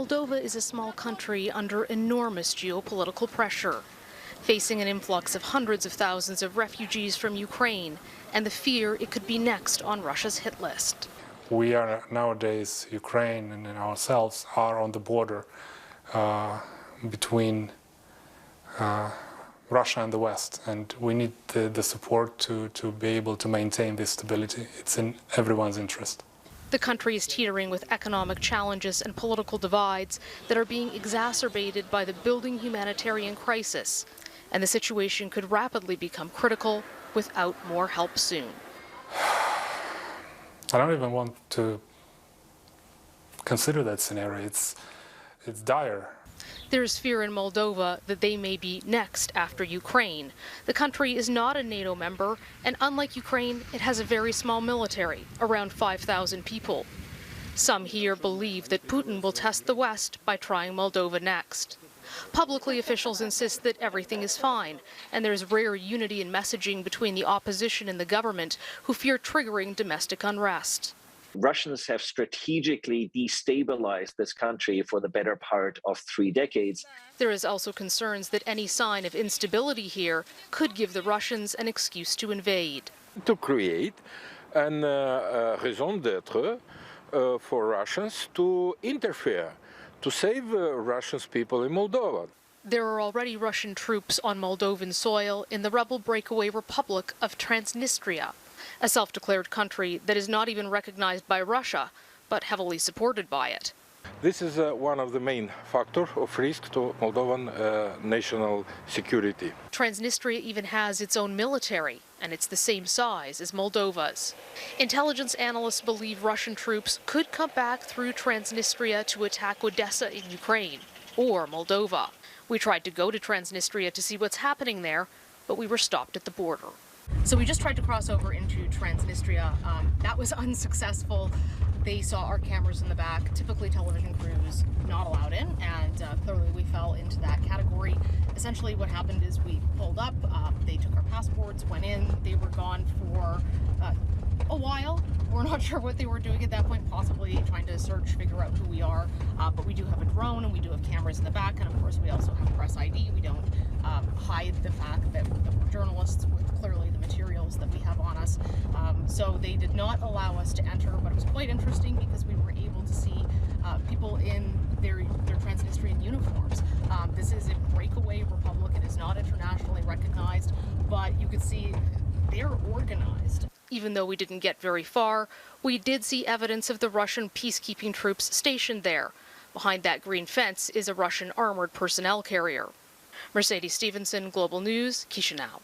Moldova is a small country under enormous geopolitical pressure, facing an influx of hundreds of thousands of refugees from Ukraine and the fear it could be next on Russia's hit list. We are nowadays, Ukraine and ourselves are on the border between Russia and the West, and we need the support to be able to maintain this stability. It's in everyone's interest. The country is teetering with economic challenges and political divides that are being exacerbated by the building humanitarian crisis, and the situation could rapidly become critical without more help soon. I don't even want to consider that scenario. It's dire. There is fear in Moldova that they may be next after Ukraine. The country is not a NATO member, and unlike Ukraine, it has a very small military, around 5,000 people. Some here believe that Putin will test the West by trying Moldova next. Publicly, officials insist that everything is fine, and there's rare unity in messaging between the opposition and the government, who fear triggering domestic unrest. Russians have strategically destabilized this country for the better part of 3 decades. There is also concerns that any sign of instability here could give the Russians an excuse to invade. To create a raison d'être for Russians to interfere, to save Russian people in Moldova. There are already Russian troops on Moldovan soil in the rebel breakaway Republic of Transnistria, a self-declared country that is not even recognized by Russia, but heavily supported by it. This is one of the main factors of risk to Moldovan national security. Transnistria even has its own military, and it's the same size as Moldova's. Intelligence analysts believe Russian troops could come back through Transnistria to attack Odessa in Ukraine or Moldova. We tried to go to Transnistria to see what's happening there, but we were stopped at the border. So we just tried to cross over into Transnistria. That was unsuccessful. They saw our cameras in the back. Typically television crews not allowed in, and clearly we fell into that category. Essentially what happened is we pulled up, they took our passports, went in, they were gone for a while. We're not sure what they were doing at that point, possibly trying to search, figure out who we are, but we do have a drone and we do have cameras in the back, and of course we also have press ID. We don't hide the fact that we're journalists with clearly the materials that we have on us. So they did not allow us to enter, but it was quite interesting because we were able to see people in their Transnistrian uniforms. This is a breakaway republic. It is not internationally recognized, but you could see they're organized. Even though we didn't get very far, we did see evidence of the Russian peacekeeping troops stationed there. Behind that green fence is a Russian armored personnel carrier. Mercedes Stephenson, Global News, Chisinau.